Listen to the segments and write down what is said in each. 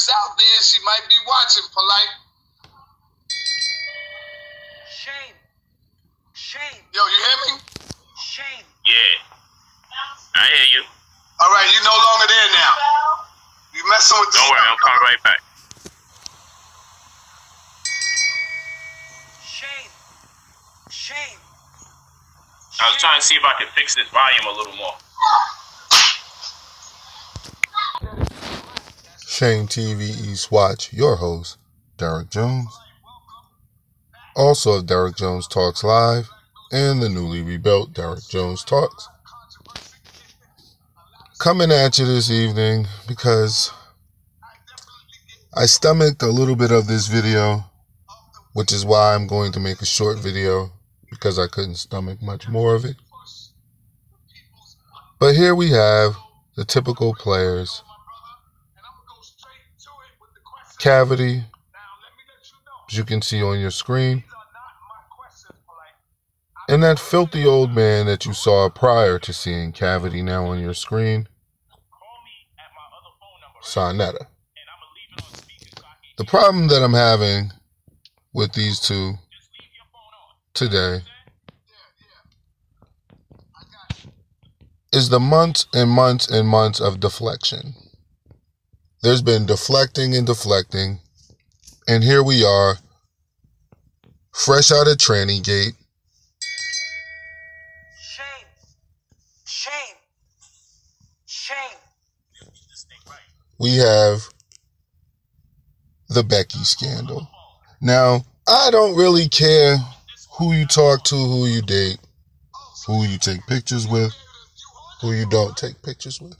is out there. She might be watching, Polight. Shame. Shame. Yo, you hear me? Shame. Yeah. I hear you. All right, you no longer there now. You messing with Don't worry, I'm coming right back. Shame. Shame. I was trying to see if I could fix this volume a little more. Shame TV East Watch, your host, Derek Jones. Also of Derek Jones Talks Live and the newly rebuilt Derek Jones Talks. Coming at you this evening because I stomached a little bit of this video, which is why I'm going to make a short video because I couldn't stomach much more of it. But here we have the typical players. Cavity, as you can see on your screen, and that filthy old man that you saw prior to seeing Cavity now on your screen, Sonetta. The problem that I'm having with these two today is the months and months and months of deflection. There's been deflecting and deflecting, and here we are, fresh out of Tranny Gate. Shame. Shame. Shame. We have the Becky scandal. Now, I don't really care who you talk to, who you date, who you take pictures with, who you don't take pictures with.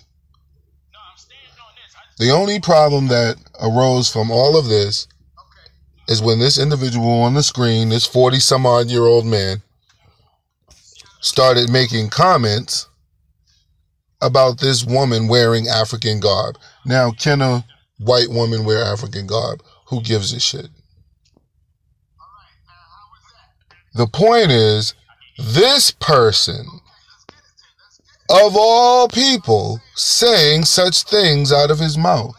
The only problem that arose from all of this is when this individual on the screen, this 40-some-odd-year-old man, started making comments about this woman wearing African garb. Now, can a white woman wear African garb? Who gives a shit? The point is, this person, of all people, saying such things out of his mouth.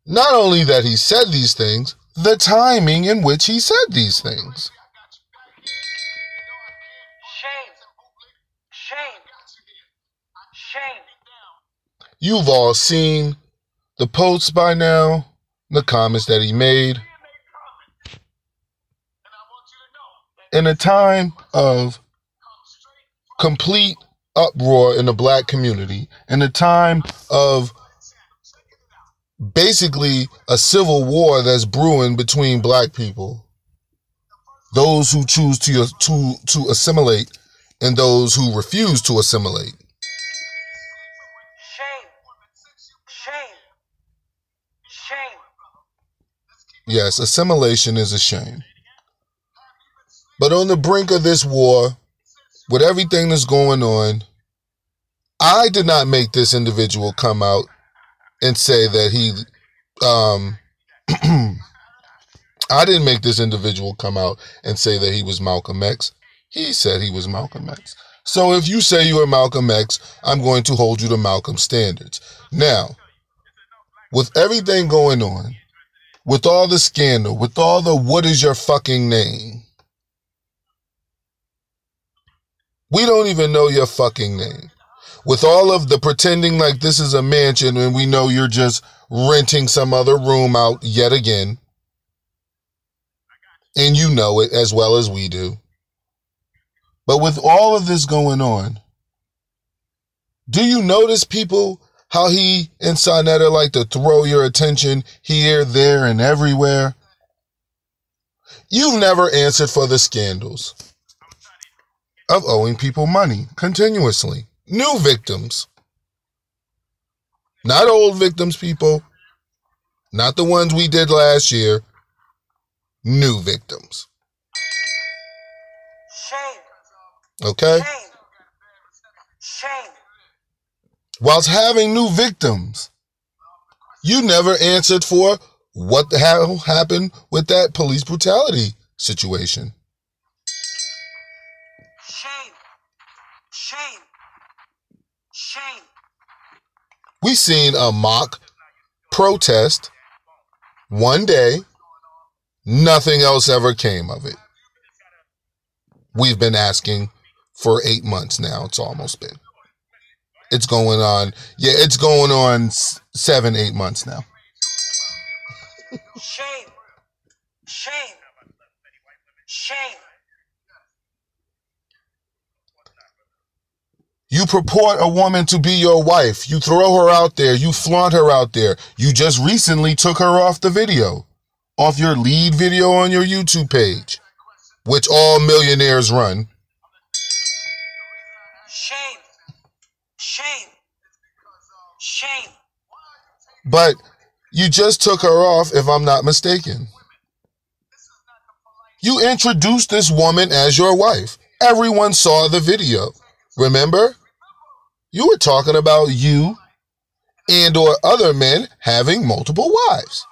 Not only that he said these things, the timing in which he said these things. Shame. Shame. Shame. You've all seen the posts by now, the comments that he made. In a time of complete uproar in the black community, in a time of basically a civil war that's brewing between black people, those who choose to assimilate and those who refuse to assimilate. Shame. Shame. Shame. Yes, assimilation is a shame. But on the brink of this war, with everything that's going on, I did not make this individual come out and say that he, I didn't make this individual come out and say that he was Malcolm X. He said he was Malcolm X. So if you say you are Malcolm X, I'm going to hold you to Malcolm standards. Now, with everything going on, with all the scandal, with all the what is your fucking name, we don't even know your fucking name. With all of the pretending like this is a mansion and we know you're just renting some other room out yet again. And you know it as well as we do. But with all of this going on, do you notice, people, how he and Sonetta like to throw your attention here, there, and everywhere? You've never answered for the scandals of owing people money continuously. New victims. Not old victims, people. Not the ones we did last year. New victims. Shame. Okay? Shame. Shame. Whilst having new victims, you never answered for what the hell happened with that police brutality situation. Shame. Shame. Shame. We seen a mock protest one day. Nothing else ever came of it. We've been asking for 8 months now. It's almost been. It's going on. Yeah, it's going on 7, 8 months now. Shame. Shame. Shame. You purport a woman to be your wife. You throw her out there. You flaunt her out there. You just recently took her off the video, off your lead video on your YouTube page, which all millionaires run. Shame. Shame. Shame. But you just took her off, if I'm not mistaken. You introduced this woman as your wife. Everyone saw the video. Remember? You were talking about you and or other men having multiple wives.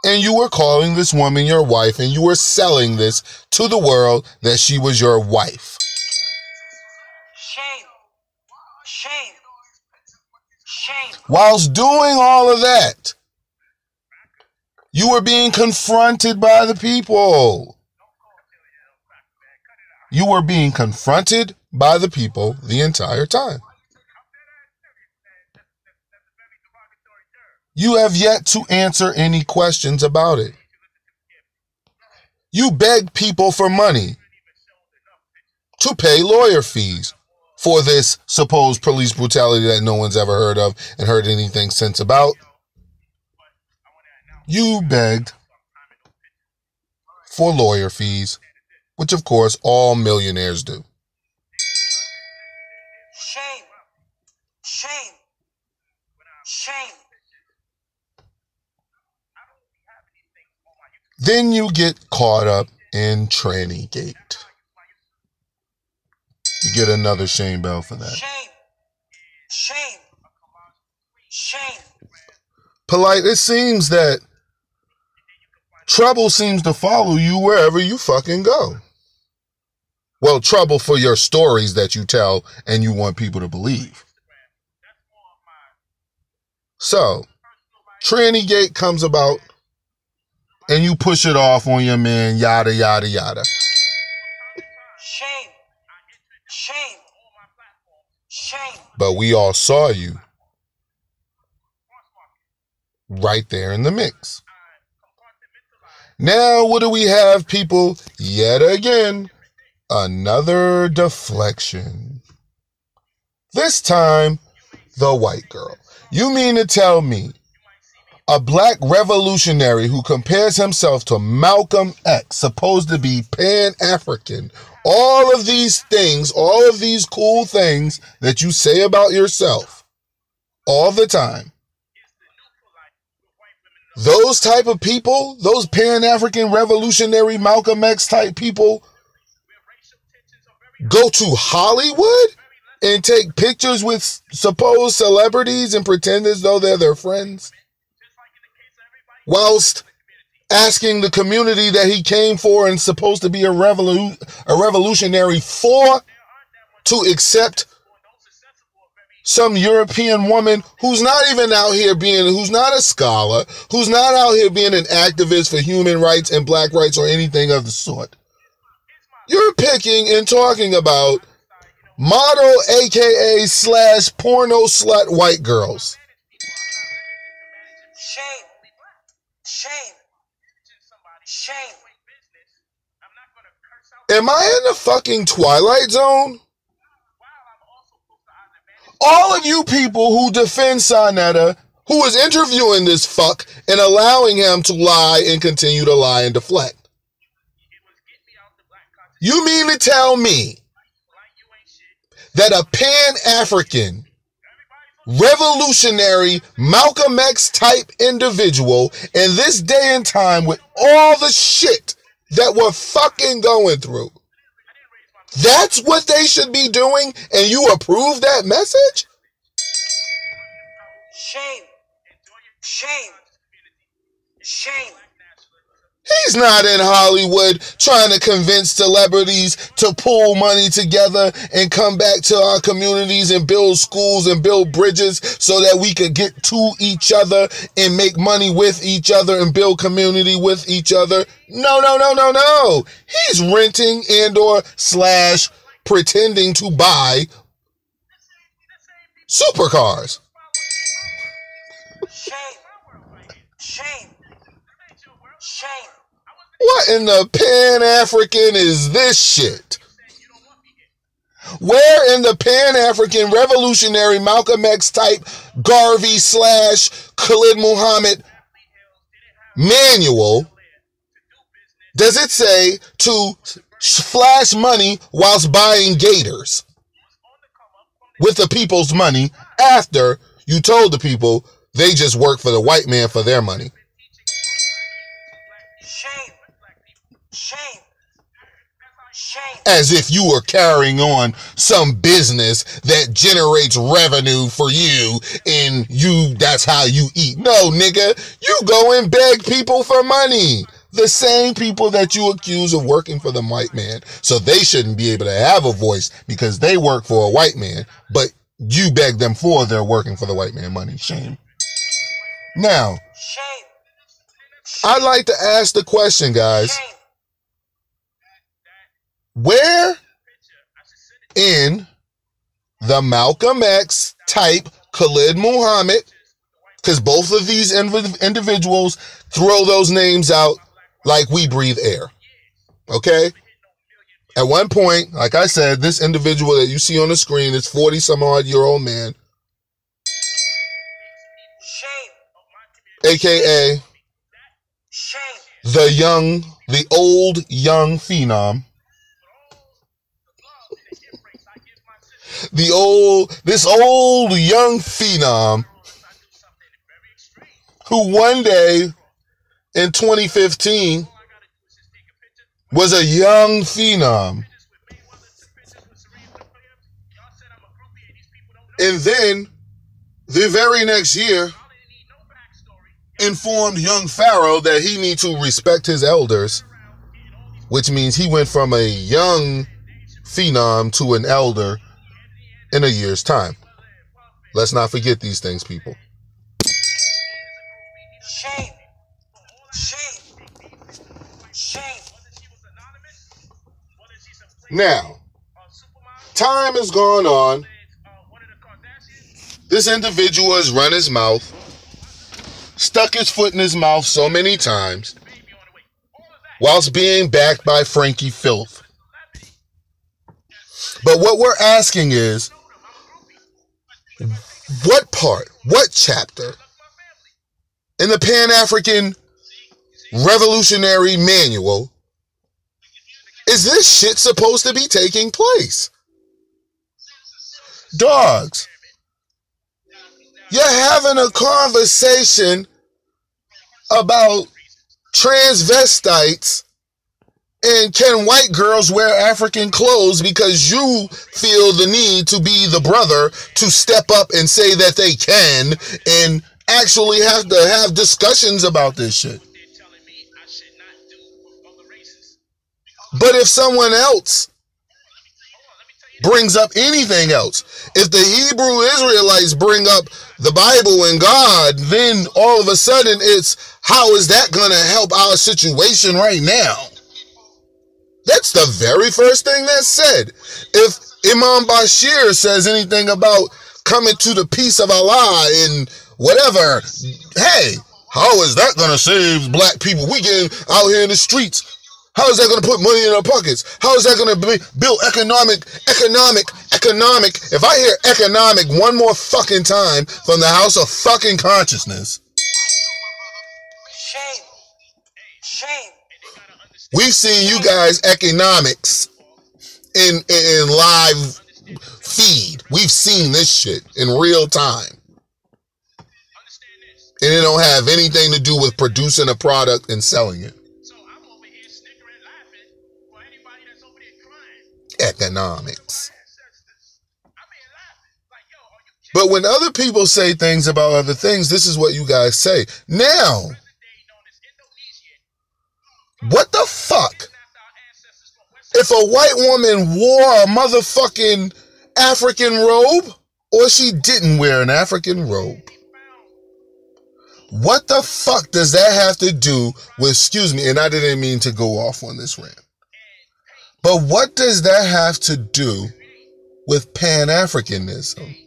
And you were calling this woman your wife, and you were selling this to the world that she was your wife. Shame. Shame. Shame. Whilst doing all of that, you were being confronted by the people. You were being confronted by the people the entire time. You have yet to answer any questions about it. You begged people for money to pay lawyer fees for this supposed police brutality that no one's ever heard of and heard anything since about. You begged for lawyer fees, which of course all millionaires do. Shame. Shame. Shame. Then you get caught up in tranny gate. You get another shame bell for that. Shame. Shame. Shame. Polight, it seems that trouble seems to follow you wherever you fucking go. Well, trouble for your stories that you tell and you want people to believe. So, tranny gate comes about and you push it off on your man, yada, yada, yada. Shame. Shame. Shame. But we all saw you right there in the mix. Now, what do we have, people? Yet again, another deflection. This time, the white girl. You mean to tell me a black revolutionary who compares himself to Malcolm X, supposed to be Pan-African, all of these things, all of these cool things that you say about yourself all the time, those type of people, those Pan-African revolutionary Malcolm X type people, go to Hollywood and take pictures with supposed celebrities and pretend as though they're their friends, whilst asking the community that he came for and supposed to be a revolutionary for to accept some European woman who's not even out here who's not a scholar, who's not out here being an activist for human rights and black rights or anything of the sort. You're picking and talking about model, aka / porno slut white girls. Shame. Shame. Shame. Am I in the fucking Twilight Zone? All of you people who defend Sonetta, who is interviewing this fuck and allowing him to lie and continue to lie and deflect. You mean to tell me that a Pan-African, revolutionary, Malcolm X type individual in this day and time with all the shit that we're fucking going through, that's what they should be doing, and you approve that message? Shame. Shame. Shame. He's not in Hollywood trying to convince celebrities to pull money together and come back to our communities and build schools and build bridges so that we could get to each other and make money with each other and build community with each other. No, no, no, no, no. He's renting and or / pretending to buy supercars. Shame. Shame. Shame. What in the Pan-African is this shit? Where in the Pan-African revolutionary Malcolm X type Garvey / Khalid Muhammad manual does it say to flash money whilst buying gators with the people's money after you told the people they just work for the white man for their money? Shame. Shame. Shame. As if you were carrying on some business that generates revenue for you and that's how you eat. No, nigga, you go and beg people for money. The same people that you accuse of working for the white man. So they shouldn't be able to have a voice because they work for a white man, but you beg them for their working for the white man money. Shame. Now, Shame. I'd like to ask the question, guys. Shame. Where in the Malcolm X type Khalid Muhammad, because both of these individuals throw those names out like we breathe air, okay? At one point, like I said, this individual that you see on the screen is 40-some-odd-year-old man, Shame. aka Shame. the old young phenom. This old young phenom who one day in 2015 was a young phenom. And then the very next year informed young Pharaoh that he needs to respect his elders, which means he went from a young phenom to an elder in a year's time. Let's not forget these things, people. Shame. Shame. Shame. Now, time has gone on. This individual has run his mouth, stuck his foot in his mouth so many times, whilst being backed by Frankie Filth. But what we're asking is, what part, what chapter in the Pan-African Revolutionary Manual is this shit supposed to be taking place? Dogs, you're having a conversation about transvestites and can white girls wear African clothes because you feel the need to be the brother to step up and say that they can and actually have to have discussions about this shit. But if someone else brings up anything else, if the Hebrew Israelites bring up the Bible and God, then all of a sudden it's, how is that going to help our situation right now? That's the very first thing that's said. If Imam Bashir says anything about coming to the peace of Allah and whatever, hey, how is that going to save black people? We getting out here in the streets. How is that going to put money in our pockets? How is that going to build economic? If I hear economic one more fucking time from the house of fucking consciousness. Shame. Shame. We've seen you guys economics in live feed. We've seen this shit in real time. And it don't have anything to do with producing a product and selling it. Economics. But when other people say things about other things, this is what you guys say. Now, What the fuck? If a white woman wore a motherfucking African robe, or she didn't wear an African robe, what the fuck does that have to do with, excuse me, and I didn't mean to go off on this rant, but what does that have to do with Pan-Africanism?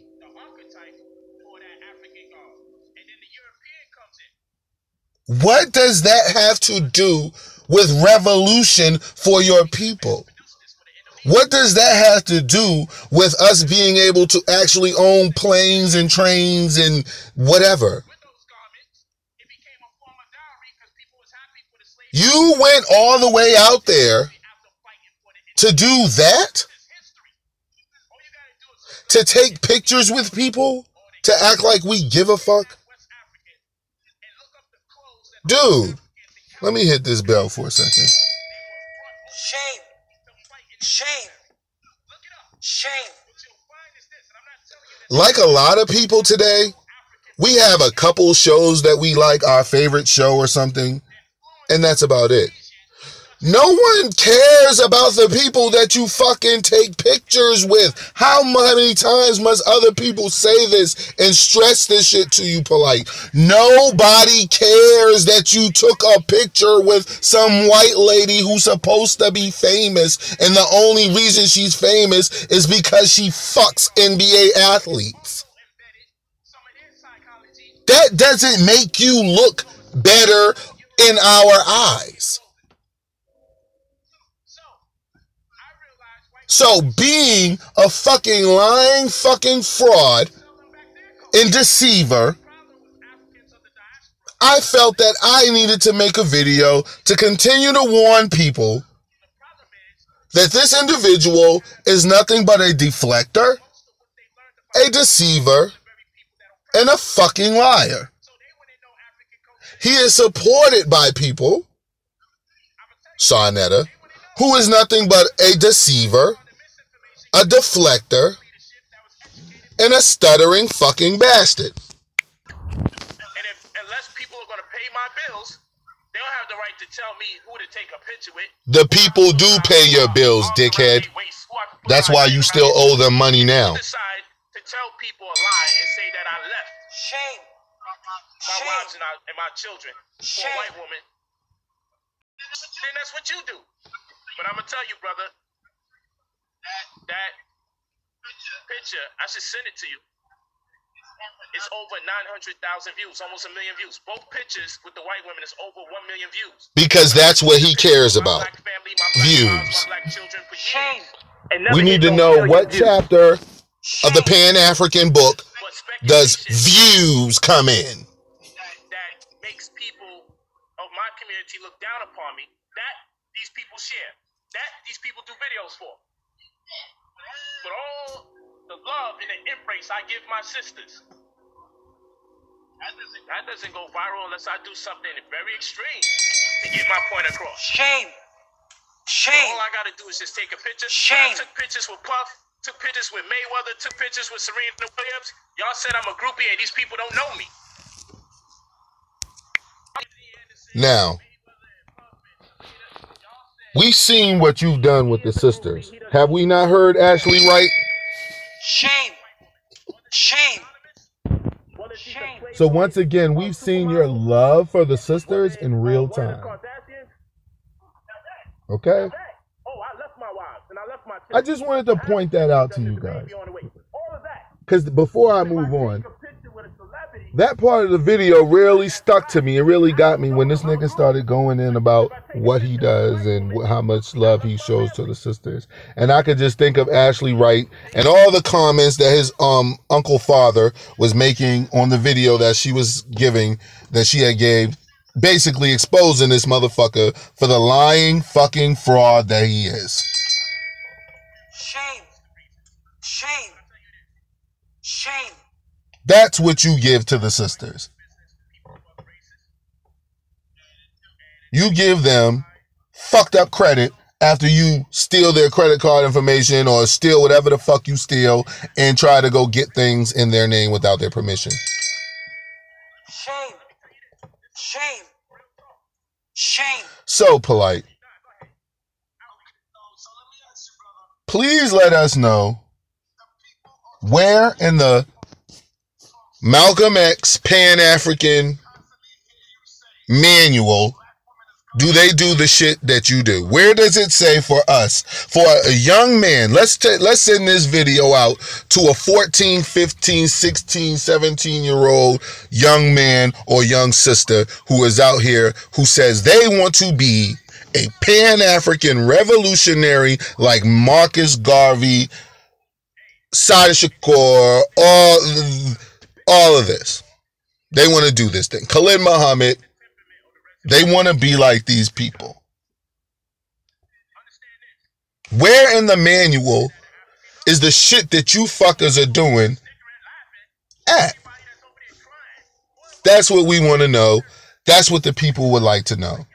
What does that have to do with revolution for your people? What does that have to do with us being able to actually own planes and trains and whatever? You went all the way out there to do that? To take pictures with people? To act like we give a fuck? Dude, let me hit this bell for a second. Shame. Shame. Shame. Like a lot of people today, we have a couple shows that we like, our favorite show or something, and that's about it. No one cares about the people that you fucking take pictures with. How many times must other people say this and stress this shit to you, Polight? Nobody cares that you took a picture with some white lady who's supposed to be famous, and the only reason she's famous is because she fucks NBA athletes. That doesn't make you look better in our eyes. So being a fucking lying fucking fraud and deceiver, I felt that I needed to make a video to continue to warn people that this individual is nothing but a deflector, a deceiver, and a fucking liar. He is supported by people, Sarnetta, who is nothing but a deceiver, a deflector, and a stuttering fucking bastard. And unless people are going to pay my bills, they don't have the right to tell me who to take a picture with. The people do pay your bills, dickhead. That's why you still owe them money now. Decide to tell people a lie and say that I left Shame. my wives and my children for a white woman. Then that's what you do. But I'm going to tell you, brother, that picture, I should send it to you. It's over 900,000 views, almost 1 million views. Both pictures with the white women is over 1 million views. Because that's what he cares about. Views. Shame. We need to know what chapter of the Pan-African book does views come in. That makes people of my community look down upon me. That these people share. That these people do videos for. But all the love and the embrace I give my sisters, that doesn't go viral unless I do something very extreme to get my point across. Shame. Shame. All I gotta do is just take a picture. Shame. I took pictures with Puff, took pictures with Mayweather, took pictures with Serena Williams. Y'all said I'm a groupie and these people don't know me. Now, we've seen what you've done with the sisters. Have we not heard Ashley Wright? Shame. Shame. Shame. So once again, we've seen your love for the sisters in real time. Okay? I just wanted to point that out to you guys. Because before I move on, that part of the video really stuck to me. It really got me when this nigga started going in about what he does and how much love he shows to the sisters. And I could just think of Ashley Wright and all the comments that his uncle father was making on the video that she was giving, that she had gave, basically exposing this motherfucker for the lying fucking fraud that he is. Shame. Shame. Shame. That's what you give to the sisters. You give them fucked up credit after you steal their credit card information or steal whatever the fuck you steal and try to go get things in their name without their permission. Shame. Shame. Shame. So, Polight, please let us know where in the Malcolm X Pan-African manual do they do the shit that you do? Where does it say for us, for a young man? Let's send this video out to a 14, 15, 16, 17-year-old young man or young sister who is out here who says they want to be a Pan-African revolutionary like Marcus Garvey, Sada Shakur, all of this. They want to do this thing. Khalid Muhammad. They want to be like these people. Where in the manual is the shit that you fuckers are doing at? That's what we want to know. That's what the people would like to know.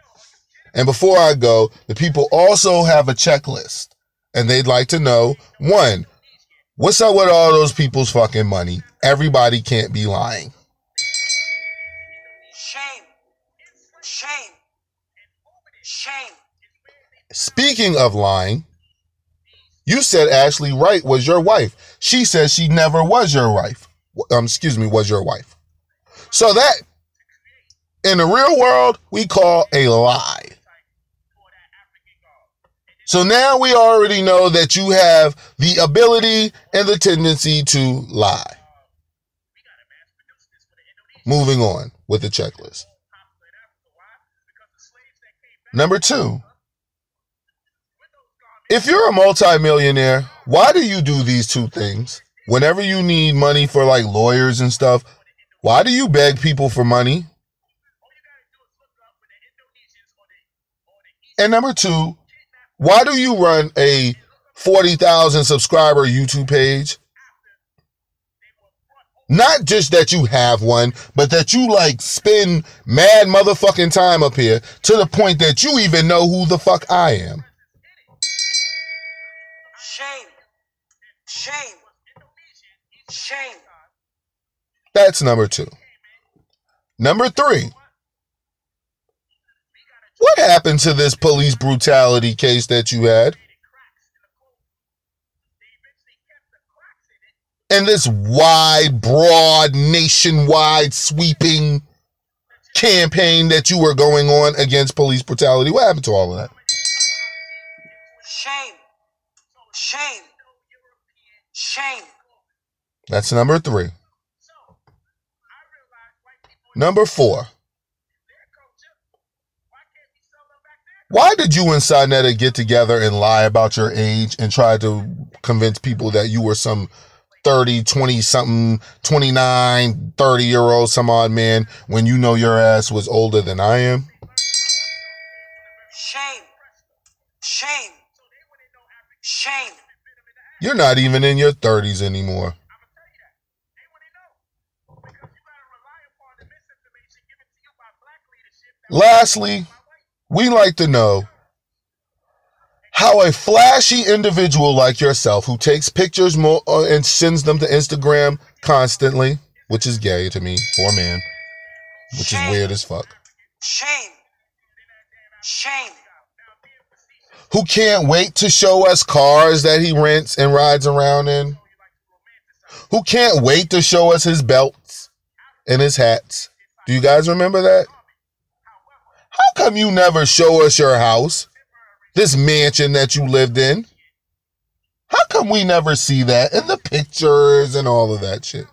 And before I go, the people also have a checklist. And they'd like to know, one, what's up with all those people's fucking money? Everybody can't be lying. Shame. Shame. Shame. Speaking of lying, you said Ashley Wright was your wife. She says she never was your wife. Was your wife. So that, in the real world, we call a lie. So now we already know that you have the ability and the tendency to lie. Moving on with the checklist. Number 2, if you're a multimillionaire, why do you do these two things? Whenever you need money for like lawyers and stuff, why do you beg people for money? And number 2, why do you run a 40,000 subscriber YouTube page? Not just that you have one, but that you like spend mad motherfucking time up here to the point that you even know who the fuck I am. Shame. Shame. Shame. That's number 2. Number 3. What happened to this police brutality case that you had? And this wide, broad, nationwide sweeping campaign that you were going on against police brutality. What happened to all of that? Shame. Shame. Shame. That's number 3. Number 4. Why did you and Sinetta get together and lie about your age and try to convince people that you were some 30, 20-something, 29, 30-year-old some odd man when you know your ass was older than I am? Shame. Shame. Shame. You're not even in your 30s anymore. Lastly, we like to know how a flashy individual like yourself who takes pictures and sends them to Instagram constantly, which is gay to me for a man, which is weird as fuck. Shame. Shame. Who can't wait to show us cars that he rents and rides around in. Who can't wait to show us his belts and his hats. Do you guys remember that? How come you never show us your house? This mansion that you lived in? How come we never see that in the pictures and all of that shit?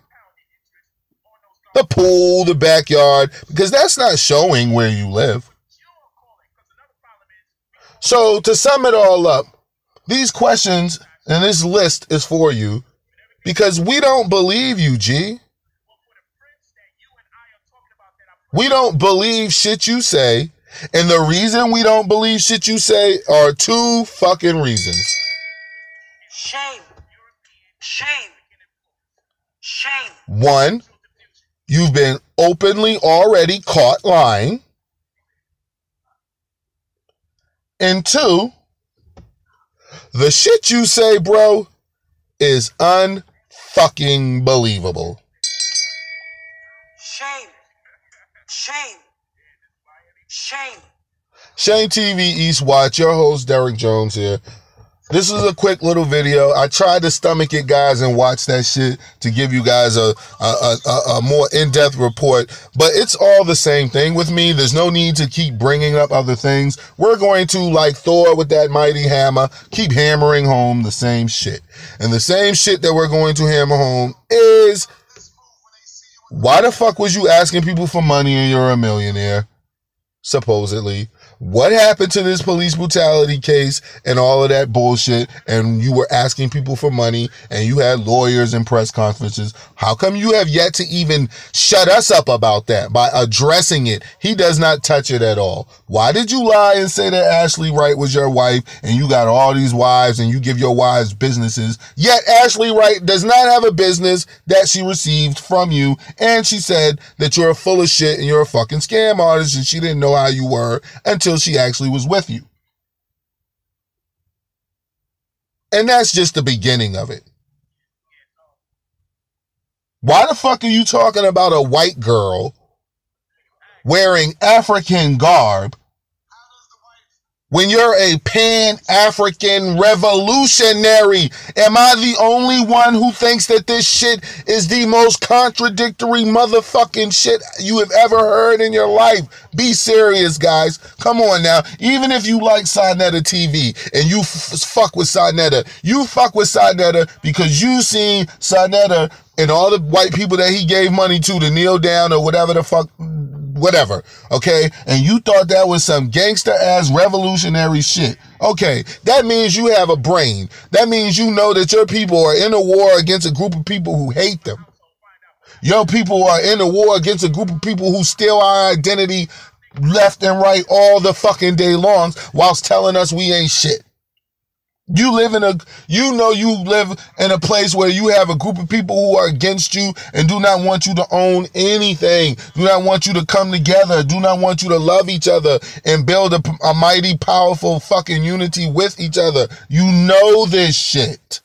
The pool, the backyard, because that's not showing where you live. So to sum it all up, these questions and this list is for you because we don't believe you, G. We don't believe shit you say. And the reason we don't believe shit you say are 2 fucking reasons. Shame. Shame. Shame. 1, you've been openly already caught lying. And 2, the shit you say, bro, is unfucking believable. Shame. Shame. Shame. Shame TV East Watch, your host Derek Jones here. This is a quick little video. I tried to stomach it, guys, and watch that shit to give you guys a more in-depth report. But it's all the same thing with me. There's no need to keep bringing up other things. We're going to, like Thor with that mighty hammer, keep hammering home the same shit. And the same shit that we're going to hammer home is, why the fuck was you asking people for money and you're a millionaire? Supposedly. What happened to this police brutality case and all of that bullshit, and you were asking people for money and you had lawyers and press conferences? How come you have yet to even shut us up about that by addressing it? He does not touch it at all. Why did you lie and say that Ashley Wright was your wife and you got all these wives and you give your wives businesses, yet Ashley Wright does not have a business that she received from you, and she said that you're full of shit and you're a fucking scam artist and she didn't know how you were until she actually was with you. And that's just the beginning of it. Why the fuck are you talking about a white girl wearing African garb when you're a Pan-African revolutionary? Am I the only one who thinks that this shit is the most contradictory motherfucking shit you have ever heard in your life? Be serious, guys. Come on now. Even if you like Sonetta TV and you fuck with Sonetta, you fuck with Sonetta because you seen Sonetta and all the white people that he gave money to kneel down or whatever the fuck, whatever, okay? And you thought that was some gangster ass revolutionary shit. Okay, that means you have a brain. That means you know that your people are in a war against a group of people who hate them. Your people are in a war against a group of people who steal our identity left and right all the fucking day long whilst telling us we ain't shit. You live in you live in a place where you have a group of people who are against you and do not want you to own anything, do not want you to come together, do not want you to love each other and build a mighty, powerful fucking unity with each other. You know this shit.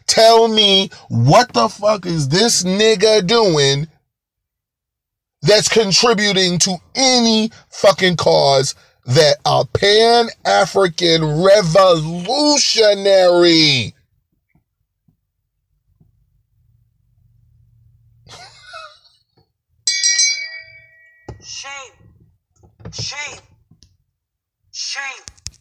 Tell me, what the fuck is this nigga doing that's contributing to any fucking cause that a Pan-African revolutionary Shame. Shame. Shame.